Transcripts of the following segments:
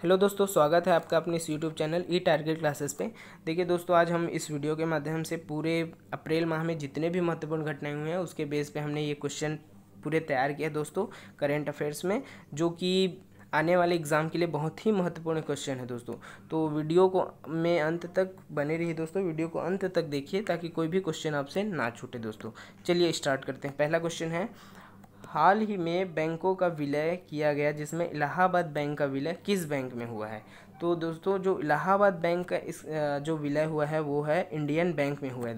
Hello दोस्तों, स्वागत है आपका अपने इस यूट्यूब चैनल ई टारगेट क्लासेस पे। देखिए दोस्तों, आज हम इस वीडियो के माध्यम से पूरे अप्रैल माह में जितने भी महत्वपूर्ण घटनाएं हुई हैं उसके बेस पे हमने ये क्वेश्चन पूरे तैयार किया दोस्तों करेंट अफेयर्स में, जो कि आने वाले एग्ज़ाम के लिए बहुत ही महत्वपूर्ण क्वेश्चन है दोस्तों। तो वीडियो को में अंत तक बने रहिए दोस्तों, वीडियो को अंत तक देखिए ताकि कोई भी क्वेश्चन आपसे ना छूटे दोस्तों। चलिए स्टार्ट करते हैं। पहला क्वेश्चन है, हाल ही में बैंकों का विलय किया गया जिसमें इलाहाबाद बैंक का विलय किस बैंक में हुआ है। तो दोस्तों, जो इलाहाबाद बैंक का जो विलय हुआ है वो है इंडियन बैंक में हुआ है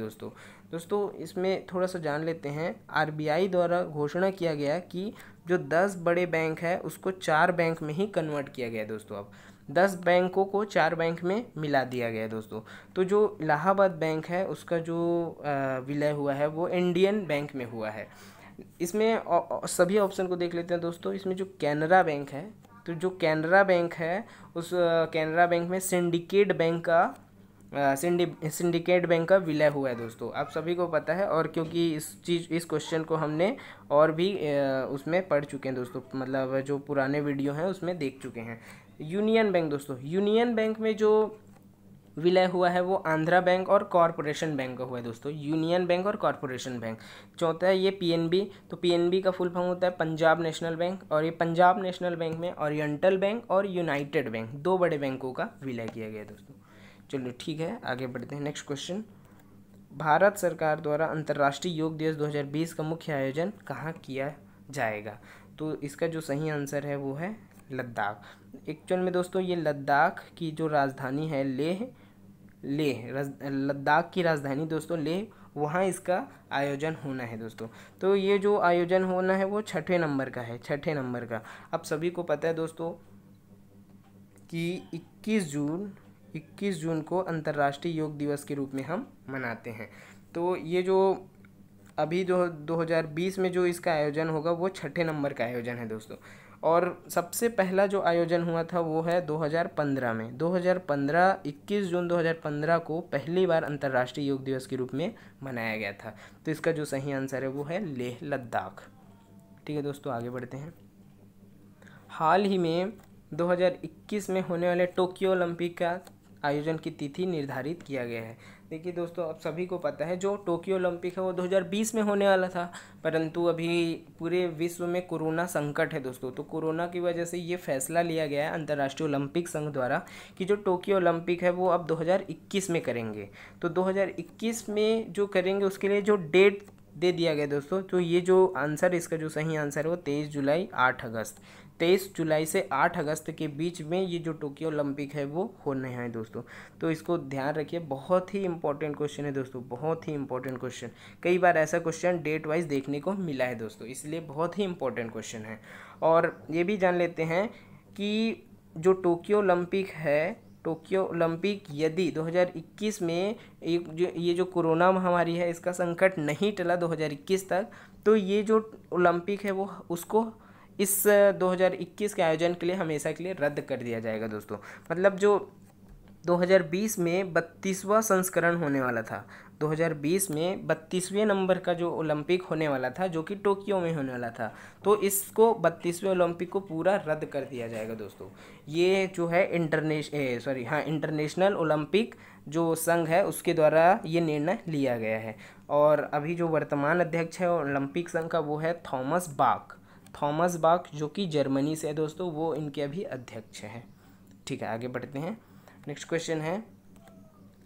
दोस्तों इसमें थोड़ा सा जान लेते हैं। आरबीआई द्वारा घोषणा किया गया कि जो 10 बड़े बैंक है उसको 4 बैंक में ही कन्वर्ट किया गया है दोस्तों। अब 10 बैंकों को 4 बैंक में मिला दिया गया है दोस्तों। तो जो इलाहाबाद बैंक है उसका जो विलय हुआ है वो इंडियन बैंक में हुआ है। इसमें सभी ऑप्शन को देख लेते हैं दोस्तों। इसमें जो कैनरा बैंक है, तो जो कैनरा बैंक है उस कैनरा बैंक में सिंडिकेट बैंक का विलय हुआ है दोस्तों। आप सभी को पता है, और क्योंकि इस क्वेश्चन को हमने और भी उसमें पढ़ चुके हैं दोस्तों, मतलब जो पुराने वीडियो हैं उसमें देख चुके हैं। यूनियन बैंक दोस्तों, यूनियन बैंक में जो विलय हुआ है वो आंध्रा बैंक और कॉरपोरेशन बैंक का हुआ है दोस्तों। यूनियन बैंक और कॉरपोरेशन बैंक। चौथा है ये पीएनबी, तो पीएनबी का फुल फॉर्म होता है पंजाब नेशनल बैंक, और ये पंजाब नेशनल बैंक में ओरिएंटल बैंक और यूनाइटेड बैंक 2 बड़े बैंकों का विलय किया गया है दोस्तों। चलो ठीक है, आगे बढ़ते हैं। नेक्स्ट क्वेश्चन, भारत सरकार द्वारा अंतर्राष्ट्रीय योग दिवस 2020 का मुख्य आयोजन कहाँ किया जाएगा। तो इसका जो सही आंसर है वो है लद्दाख। एक्चुअल में दोस्तों ये लद्दाख की जो राजधानी है लद्दाख की राजधानी दोस्तों लेह, वहाँ इसका आयोजन होना है दोस्तों। तो ये जो आयोजन होना है वो 6ठे नंबर का है, 6ठे नंबर का। अब सभी को पता है दोस्तों कि 21 जून को अंतर्राष्ट्रीय योग दिवस के रूप में हम मनाते हैं। तो ये जो अभी 2020 में जो इसका आयोजन होगा वो 6ठे नंबर का आयोजन है दोस्तों। और सबसे पहला जो आयोजन हुआ था वो है 2015 में। 21 जून 2015 को पहली बार अंतर्राष्ट्रीय योग दिवस के रूप में मनाया गया था। तो इसका जो सही आंसर है वो है लेह लद्दाख। ठीक है दोस्तों, आगे बढ़ते हैं। हाल ही में 2021 में होने वाले टोक्यो ओलंपिक का आयोजन की तिथि निर्धारित किया गया है। देखिए दोस्तों, अब सभी को पता है जो टोक्यो ओलंपिक है वो 2020 में होने वाला था, परंतु अभी पूरे विश्व में कोरोना संकट है दोस्तों। तो कोरोना की वजह से ये फैसला लिया गया है अंतर्राष्ट्रीय ओलंपिक संघ द्वारा कि जो टोक्यो ओलंपिक है वो अब 2021 में करेंगे। तो 2021 में जो करेंगे उसके लिए जो डेट दे दिया गया दोस्तों। तो ये जो आंसर, इसका जो सही आंसर है वो 23 जुलाई 8 अगस्त 23 जुलाई से 8 अगस्त के बीच में ये जो टोक्यो ओलंपिक है वो होने हैं दोस्तों। तो इसको ध्यान रखिए, बहुत ही इंपॉर्टेंट क्वेश्चन है दोस्तों, बहुत ही इंपॉर्टेंट क्वेश्चन। कई बार ऐसा क्वेश्चन डेट वाइज देखने को मिला है दोस्तों, इसलिए बहुत ही इंपॉर्टेंट क्वेश्चन है। और ये भी जान लेते हैं कि जो टोक्यो ओलंपिक है, टोक्यो ओलंपिक यदि 2021 में ये जो कोरोना महामारी है इसका संकट नहीं टला 2021 तक, तो ये जो ओलंपिक है वो उसको इस 2021 के आयोजन के लिए हमेशा के लिए रद्द कर दिया जाएगा दोस्तों। मतलब जो 2020 में 32वां संस्करण होने वाला था, 2020 में 32वें नंबर का जो ओलंपिक होने वाला था जो कि टोक्यो में होने वाला था, तो इसको 32वें ओलंपिक को पूरा रद्द कर दिया जाएगा दोस्तों। ये जो है इंटरनेशनल ओलंपिक जो संघ है उसके द्वारा ये निर्णय लिया गया है। और अभी जो वर्तमान अध्यक्ष है ओलंपिक संघ का वो है थॉमस बाक, जो कि जर्मनी से है दोस्तों, वो इनके अभी अध्यक्ष हैं। ठीक है, आगे बढ़ते हैं। नेक्स्ट क्वेश्चन है,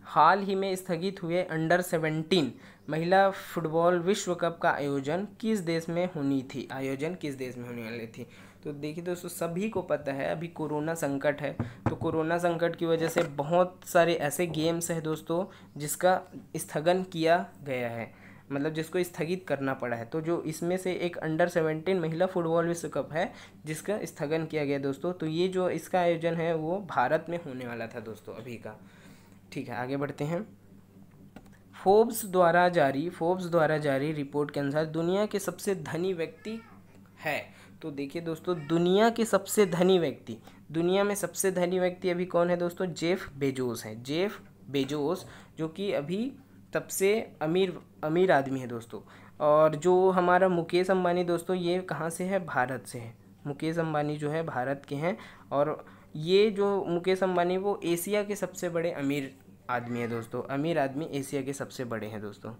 हाल ही में स्थगित हुए अंडर 17 महिला फुटबॉल विश्व कप का आयोजन किस देश में होने वाली थी। तो देखिए दोस्तों, सभी को पता है अभी कोरोना संकट है, तो कोरोना संकट की वजह से बहुत सारे ऐसे गेम्स हैं दोस्तों जिसका स्थगन किया गया है, मतलब जिसको स्थगित करना पड़ा है। तो जो इसमें से एक अंडर 17 महिला फुटबॉल विश्व कप है जिसका स्थगन किया गया दोस्तों। तो ये जो इसका आयोजन है वो भारत में होने वाला था दोस्तों अभी का। ठीक है, आगे बढ़ते हैं। फोर्ब्स द्वारा जारी रिपोर्ट के अनुसार दुनिया के सबसे धनी व्यक्ति है। तो देखिए दोस्तों, दुनिया में सबसे धनी व्यक्ति अभी कौन है दोस्तों? जेफ बेजोस है। जेफ बेजोस जो कि अभी सबसे अमीर आदमी है दोस्तों। और जो हमारा मुकेश अंबानी दोस्तों, ये कहाँ से है? भारत से है। मुकेश अंबानी जो है भारत के हैं, और ये जो मुकेश अंबानी वो एशिया के सबसे बड़े अमीर आदमी है दोस्तों, अमीर आदमी एशिया के सबसे बड़े हैं दोस्तों,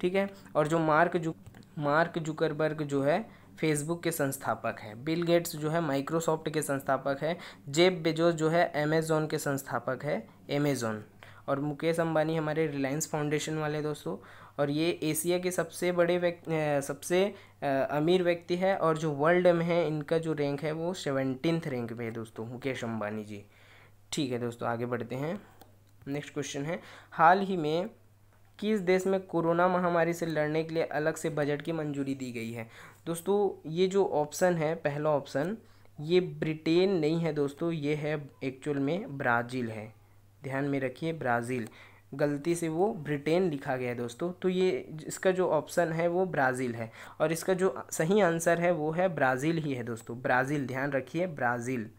ठीक है। और जो मार्क जुकरबर्ग जो है फेसबुक के संस्थापक है, बिल गेट्स जो है माइक्रोसॉफ्ट के संस्थापक है, जेफ बेजोस जो है अमेज़ॉन के संस्थापक है, अमेज़ॉन। और मुकेश अंबानी हमारे रिलायंस फाउंडेशन वाले दोस्तों, और ये एशिया के सबसे बड़े सबसे अमीर व्यक्ति है, और जो वर्ल्ड में है इनका जो रैंक है वो 17th रैंक पे है दोस्तों, मुकेश अंबानी जी। ठीक है दोस्तों, आगे बढ़ते हैं। नेक्स्ट क्वेश्चन है, हाल ही में किस देश में कोरोना महामारी से लड़ने के लिए अलग से बजट की मंजूरी दी गई है? दोस्तों ये जो ऑप्शन है, पहला ऑप्शन, ये ब्रिटेन नहीं है दोस्तों, ये है एक्चुअल में ब्राज़ील है, ध्यान में रखिए, ब्राज़ील, गलती से वो ब्रिटेन लिखा गया है दोस्तों, तो ये इसका जो ऑप्शन है वो ब्राज़ील है, और इसका जो सही आंसर है वो है ब्राज़ील ही है दोस्तों, ब्राज़ील, ध्यान रखिए, ब्राज़ील,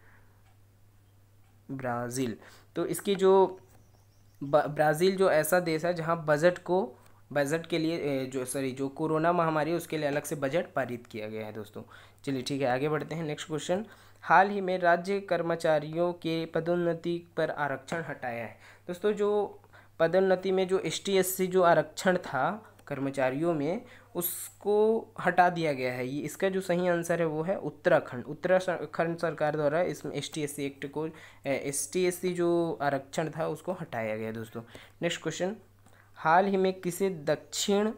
ब्राज़ील। तो इसकी जो ब्राज़ील जो ऐसा देश है जहाँ बजट के लिए जो कोरोना महामारी है उसके लिए अलग से बजट पारित किया गया है दोस्तों। चलिए ठीक है, आगे बढ़ते हैं। नेक्स्ट क्वेश्चन, हाल ही में राज्य कर्मचारियों के पदोन्नति पर आरक्षण हटाया है। दोस्तों जो पदोन्नति में जो ST/SC जो आरक्षण था कर्मचारियों में, उसको हटा दिया गया है। ये इसका जो सही आंसर है वो है उत्तराखंड सरकार द्वारा इसमें ST/SC एक्ट को ST/SC जो आरक्षण था उसको हटाया गया दोस्तों। नेक्स्ट क्वेश्चन, हाल ही में किसे दक्षिण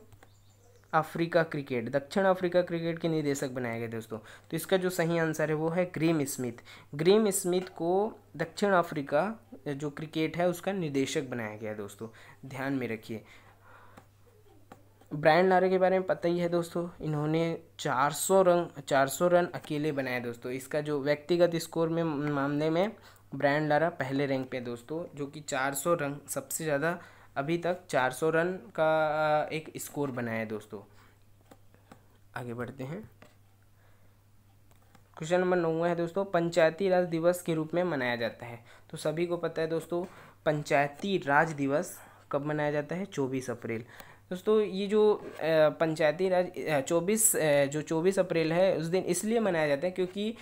अफ्रीका क्रिकेट के निदेशक बनाया गया दोस्तों? तो इसका जो सही आंसर है वो है ग्रेम स्मिथ को दक्षिण अफ्रीका जो क्रिकेट है उसका निदेशक बनाया गया दोस्तों, ध्यान में रखिए। ब्रायन लारा के बारे में पता ही है दोस्तों, इन्होंने 400 रन अकेले बनाए दोस्तों। इसका जो व्यक्तिगत स्कोर में मामले में ब्रायन लारा पहले रैंक पे दोस्तों, जो कि 400 रन सबसे ज़्यादा अभी तक 400 रन का एक स्कोर बनाया है दोस्तों। आगे बढ़ते हैं। क्वेश्चन नंबर 9 है दोस्तों, पंचायती राज दिवस के रूप में मनाया जाता है। तो सभी को पता है दोस्तों, पंचायती राज दिवस कब मनाया जाता है? 24 अप्रैल। दोस्तों ये जो पंचायती राज 24 अप्रैल है उस दिन इसलिए मनाया जाता है क्योंकि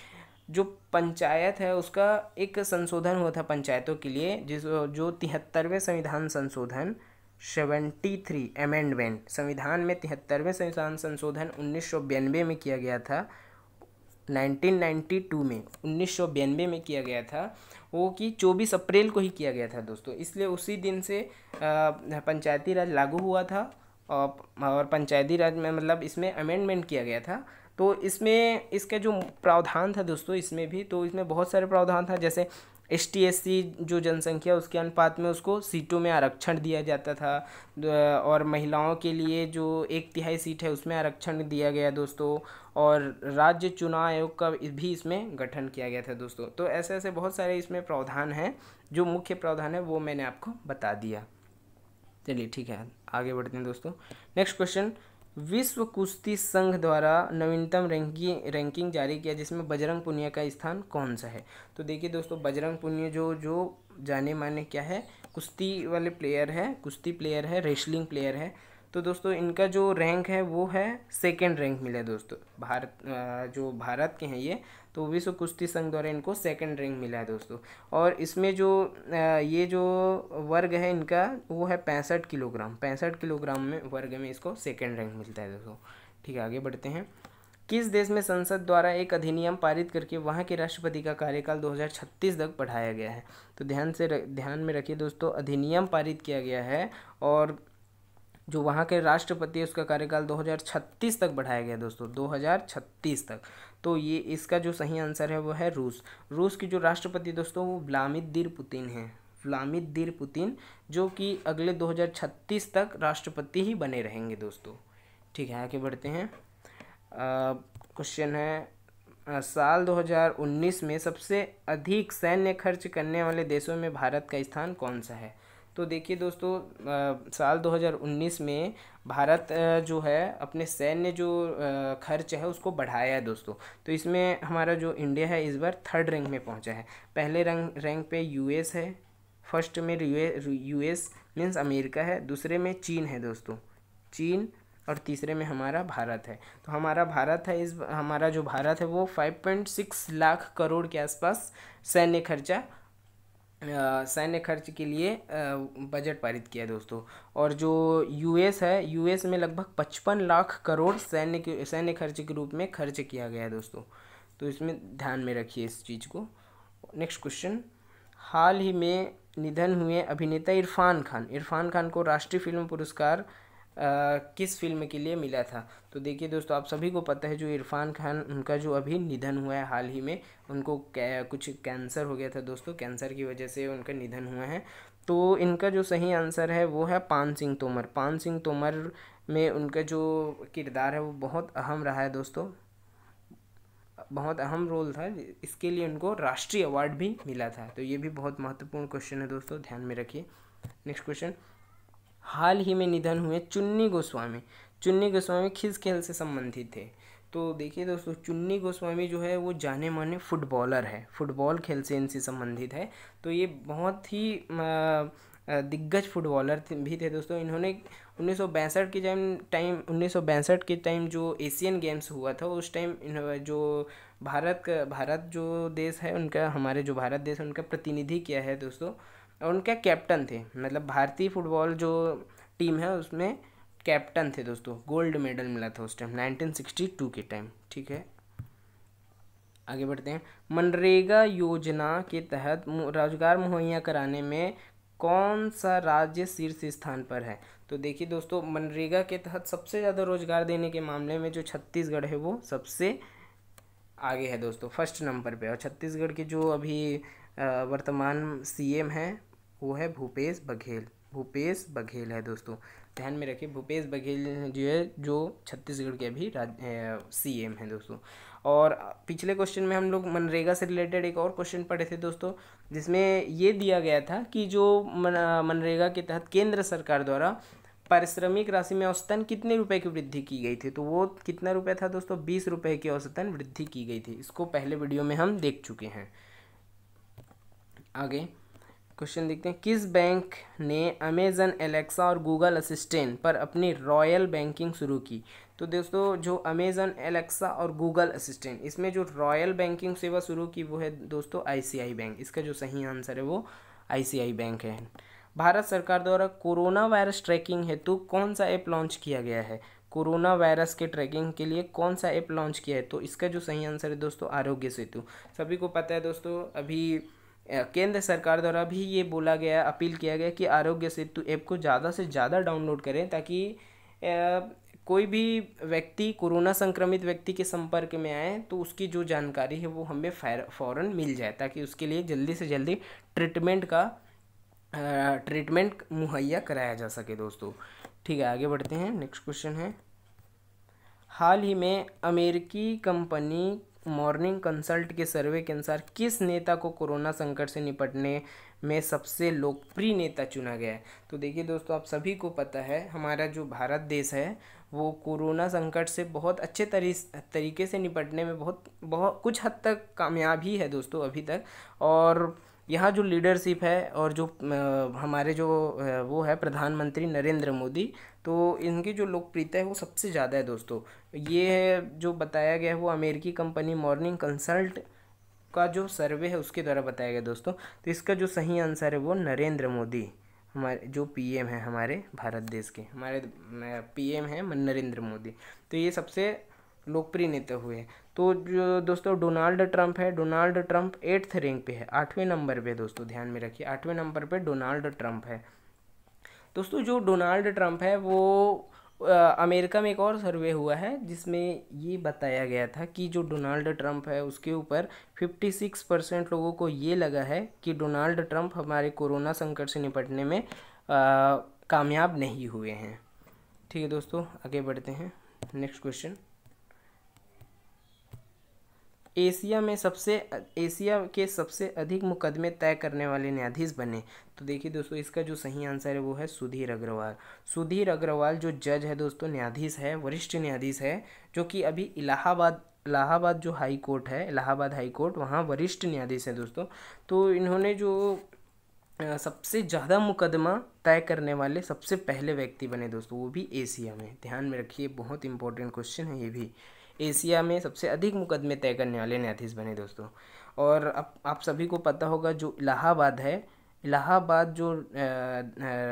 जो पंचायत है उसका एक संशोधन हुआ था पंचायतों के लिए, जो 73वें संविधान संशोधन 73 अमेंडमेंट, संविधान में 73वें संविधान संशोधन 1992 में किया गया था, 1992 में किया गया था, वो कि 24 अप्रैल को ही किया गया था दोस्तों। इसलिए उसी दिन से पंचायती राज लागू हुआ था, और पंचायती राज में मतलब इसमें अमेंडमेंट किया गया था। तो इसमें इसका जो प्रावधान था दोस्तों, इसमें बहुत सारे प्रावधान था, जैसे ST/SC जो जनसंख्या उसके अनुपात में उसको सीटों में आरक्षण दिया जाता था, और महिलाओं के लिए जो 1/3 सीट है उसमें आरक्षण दिया गया दोस्तों, और राज्य चुनाव आयोग का भी इसमें गठन किया गया था दोस्तों। तो ऐसे ऐसे बहुत सारे इसमें प्रावधान हैं, जो मुख्य प्रावधान है वो मैंने आपको बता दिया। चलिए ठीक है, आगे बढ़ते हैं दोस्तों। नेक्स्ट क्वेश्चन, विश्व कुश्ती संघ द्वारा नवीनतम रैंकिंग जारी किया जिसमें बजरंग पुनिया का स्थान कौन सा है? तो देखिए दोस्तों, बजरंग पुनिया जो जाने माने क्या है, कुश्ती वाले प्लेयर है, कुश्ती प्लेयर है, रेसलिंग प्लेयर है। तो दोस्तों इनका जो रैंक है वो है 2nd रैंक मिला है दोस्तों, जो भारत के हैं ये, तो विश्व कुश्ती संघ द्वारा इनको 2nd रैंक मिला है दोस्तों। और इसमें ये जो वर्ग है इनका वो है 65 किलोग्राम में वर्ग में इसको 2nd रैंक मिलता है दोस्तों। ठीक है, आगे बढ़ते हैं। किस देश में संसद द्वारा एक अधिनियम पारित करके वहाँ के राष्ट्रपति का कार्यकाल 2036 तक बढ़ाया गया है? तो ध्यान में रखिए दोस्तों, अधिनियम पारित किया गया है, और जो वहाँ के राष्ट्रपति है उसका कार्यकाल 2036 तक बढ़ाया गया दोस्तों, 2036 तक। तो ये इसका जो सही आंसर है वो है रूस की जो राष्ट्रपति दोस्तों वो व्लादिमीर पुतिन है, व्लादिमीर पुतिन, जो कि अगले 2036 तक राष्ट्रपति ही बने रहेंगे दोस्तों। ठीक है, आगे बढ़ते हैं। क्वेश्चन है, साल 2019 में सबसे अधिक सैन्य खर्च करने वाले देशों में भारत का स्थान कौन सा है? तो देखिए दोस्तों, साल 2019 में भारत जो है अपने सैन्य जो खर्च है उसको बढ़ाया है दोस्तों। तो इसमें हमारा जो इंडिया है इस बार 3rd रैंक में पहुंचा है। पहले रैंक पे US है, फर्स्ट में US मीन्स अमेरिका है, दूसरे में चीन है दोस्तों, चीन, और तीसरे में हमारा भारत है। तो हमारा भारत है, हमारा जो भारत है वो 5.6 लाख करोड़ के आसपास सैन्य खर्च के लिए बजट पारित किया दोस्तों। और जो यूएस है, यूएस में लगभग 55 लाख करोड़ सैन्य खर्च के रूप में खर्च किया गया है दोस्तों। तो इसमें ध्यान में रखिए इस चीज़ को। नेक्स्ट क्वेश्चन, हाल ही में निधन हुए अभिनेता इरफान खान को राष्ट्रीय फिल्म पुरस्कार किस फिल्म के लिए मिला था? तो देखिए दोस्तों, आप सभी को पता है जो इरफान खान, उनका जो अभी निधन हुआ है हाल ही में, उनको कुछ कैंसर हो गया था दोस्तों, कैंसर की वजह से उनका निधन हुआ है। तो इनका जो सही आंसर है वो है पान सिंह तोमर में उनका जो किरदार है वो बहुत अहम रहा है दोस्तों, बहुत अहम रोल था, इसके लिए उनको राष्ट्रीय अवार्ड भी मिला था। तो ये भी बहुत महत्वपूर्ण क्वेश्चन है दोस्तों, ध्यान में रखिए। नेक्स्ट क्वेश्चन, हाल ही में निधन हुए चुन्नी गोस्वामी किस खेल से संबंधित थे? तो देखिए दोस्तों, चुन्नी गोस्वामी जो है वो जाने माने फुटबॉलर है, फुटबॉल खेल से इनसे संबंधित है। तो ये बहुत ही दिग्गज फुटबॉलर भी थे दोस्तों। इन्होंने 1962 के टाइम जो एशियन गेम्स हुआ था उस टाइम जो भारत जो देश है उनका, हमारे जो भारत देश है उनका प्रतिनिधि किया है दोस्तों। और उनका कैप्टन थे, मतलब भारतीय फुटबॉल जो टीम है उसमें कैप्टन थे दोस्तों। गोल्ड मेडल मिला था उस टाइम 1962 के टाइम। ठीक है, आगे बढ़ते हैं। मनरेगा योजना के तहत रोजगार मुहैया कराने में कौन सा राज्य शीर्ष स्थान पर है? तो देखिए दोस्तों, मनरेगा के तहत सबसे ज़्यादा रोजगार देने के मामले में जो छत्तीसगढ़ है वो सबसे आगे है दोस्तों, फर्स्ट नंबर पे। और छत्तीसगढ़ के जो अभी वर्तमान सीएम हैं वो है भूपेश बघेल है दोस्तों, ध्यान में रखिए। भूपेश बघेल जो है जो छत्तीसगढ़ के अभी सीएम हैं दोस्तों। और पिछले क्वेश्चन में हम लोग मनरेगा से रिलेटेड एक और क्वेश्चन पढ़े थे दोस्तों, जिसमें ये दिया गया था कि जो मनरेगा के तहत केंद्र सरकार द्वारा पारिश्रमिक राशि में औसतन कितने रुपए की वृद्धि की गई थी? तो वो कितना रुपए था दोस्तों? 20 रुपए की औसतन वृद्धि की गई थी। इसको पहले वीडियो में हम देख चुके हैं। आगे क्वेश्चन देखते हैं, किस बैंक ने अमेजन एलेक्सा और गूगल असिस्टेंट पर अपनी रॉयल बैंकिंग शुरू की? तो दोस्तों, जो अमेजन एलेक्सा और गूगल असिस्टेंट, इसमें जो रॉयल बैंकिंग सेवा शुरू की वो है दोस्तों आईसीआई बैंक। इसका जो सही आंसर है वो आईसीआई बैंक है। भारत सरकार द्वारा कोरोना वायरस ट्रैकिंग हेतु कौन सा ऐप लॉन्च किया गया है? कोरोना वायरस के ट्रैकिंग के लिए कौन सा ऐप लॉन्च किया है? तो इसका जो सही आंसर है दोस्तों आरोग्य सेतु। सभी को पता है दोस्तों, अभी केंद्र सरकार द्वारा भी ये बोला गया, अपील किया गया कि आरोग्य सेतु ऐप को ज़्यादा से ज़्यादा डाउनलोड करें, ताकि कोई भी व्यक्ति, कोरोना संक्रमित व्यक्ति के संपर्क में आए तो उसकी जो जानकारी है वो हमें फ़ौरन मिल जाए, ताकि उसके लिए जल्दी से जल्दी ट्रीटमेंट मुहैया कराया जा सके दोस्तों। ठीक है, आगे बढ़ते हैं। नेक्स्ट क्वेश्चन है, हाल ही में अमेरिकी कंपनी मॉर्निंग कंसल्ट के सर्वे के अनुसार किस नेता को कोरोना संकट से निपटने में सबसे लोकप्रिय नेता चुना गया है? तो देखिए दोस्तों, आप सभी को पता है हमारा जो भारत देश है वो कोरोना संकट से बहुत अच्छे तरीके से निपटने में बहुत कुछ हद तक कामयाब ही है दोस्तों अभी तक। और यहाँ जो लीडरशिप है और जो हमारे जो वो है प्रधानमंत्री नरेंद्र मोदी, तो इनकी जो लोकप्रियता है वो सबसे ज़्यादा है दोस्तों। ये जो बताया गया है वो अमेरिकी कंपनी मॉर्निंग कंसल्ट का जो सर्वे है उसके द्वारा बताया गया दोस्तों। तो इसका जो सही आंसर है वो नरेंद्र मोदी, हमारे जो पीएम है हमारे भारत देश के, हमारे पीएम हैं नरेंद्र मोदी। तो ये सबसे लोकप्रिय नेता हुए। तो जो दोस्तों डोनाल्ड ट्रंप है, डोनाल्ड ट्रंप 8th रैंक पे है, 8वें नंबर पे दोस्तों, ध्यान में रखिए 8वें नंबर पे डोनाल्ड ट्रंप है दोस्तों। जो डोनाल्ड ट्रंप है वो अमेरिका में एक और सर्वे हुआ है जिसमें ये बताया गया था कि जो डोनाल्ड ट्रंप है उसके ऊपर 56% लोगों को ये लगा है कि डोनाल्ड ट्रंप हमारे कोरोना संकट से निपटने में कामयाब नहीं हुए हैं। ठीक है दोस्तों, आगे बढ़ते हैं। नेक्स्ट क्वेश्चन, एशिया के सबसे अधिक मुकदमे तय करने वाले न्यायाधीश बने? तो देखिए दोस्तों, इसका जो सही आंसर है वो है सुधीर अग्रवाल जो जज है दोस्तों, न्यायाधीश है, वरिष्ठ न्यायाधीश है, जो कि अभी इलाहाबाद जो हाई कोर्ट है, इलाहाबाद हाई कोर्ट, वहाँ वरिष्ठ न्यायाधीश है दोस्तों। तो इन्होंने जो सबसे ज़्यादा मुकदमा तय करने वाले सबसे पहले व्यक्ति बने दोस्तों, वो भी एशिया में। ध्यान में रखिए, बहुत इंपॉर्टेंट क्वेश्चन है ये भी। एशिया में सबसे अधिक मुकदमे तय करने वाले न्यायाधीश बने दोस्तों। और अब आप सभी को पता होगा जो इलाहाबाद है, इलाहाबाद जो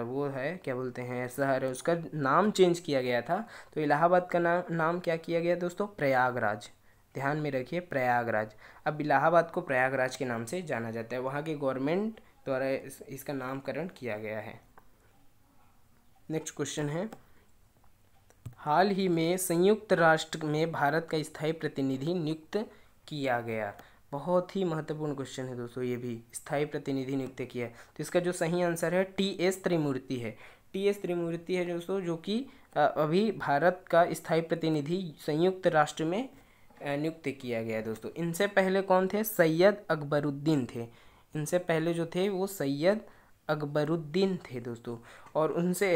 वो है, क्या बोलते हैं, शहर है, उसका नाम चेंज किया गया था। तो इलाहाबाद का नाम क्या किया गया दोस्तों? प्रयागराज। ध्यान में रखिए, प्रयागराज। अब इलाहाबाद को प्रयागराज के नाम से जाना जाता है, वहाँ की गवर्नमेंट द्वारा इसका नामकरण किया गया है। नेक्स्ट क्वेश्चन है, हाल ही में संयुक्त राष्ट्र में भारत का स्थायी प्रतिनिधि नियुक्त किया गया। बहुत ही महत्वपूर्ण क्वेश्चन है दोस्तों, ये भी स्थायी प्रतिनिधि नियुक्त किया है। तो इसका जो सही आंसर है टी.एस. त्रिमूर्ति है। टी.एस. त्रिमूर्ति है दोस्तों, जो कि अभी भारत का स्थायी प्रतिनिधि संयुक्त राष्ट्र में नियुक्त किया गया है दोस्तों। इनसे पहले कौन थे? सैयद अकबरुद्दीन थे। इनसे पहले जो थे वो सैयद अकबरुद्दीन थे दोस्तों। और उनसे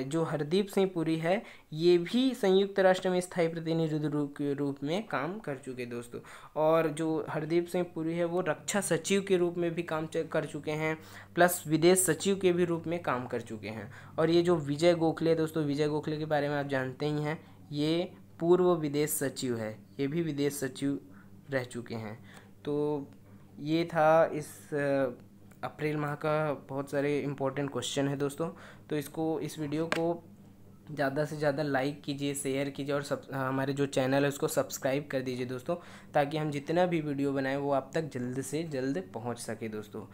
जो हरदीप सिंह पुरी है, ये भी संयुक्त राष्ट्र में स्थायी प्रतिनिधि के रूप में काम कर चुके दोस्तों। और जो हरदीप सिंह पुरी है वो रक्षा सचिव के रूप में भी काम कर चुके हैं, प्लस विदेश सचिव के भी रूप में काम कर चुके हैं। और ये जो विजय गोखले दोस्तों, विजय गोखले के बारे में आप जानते ही हैं, ये पूर्व विदेश सचिव है, ये भी विदेश सचिव रह चुके हैं। तो ये था इस अप्रैल माह का बहुत सारे इम्पोर्टेंट क्वेश्चन है दोस्तों। तो इस वीडियो को ज़्यादा से ज़्यादा लाइक कीजिए, शेयर कीजिए, और हमारे जो चैनल है उसको सब्सक्राइब कर दीजिए दोस्तों, ताकि हम जितना भी वीडियो बनाएं वो आप तक जल्द से जल्द पहुंच सके दोस्तों।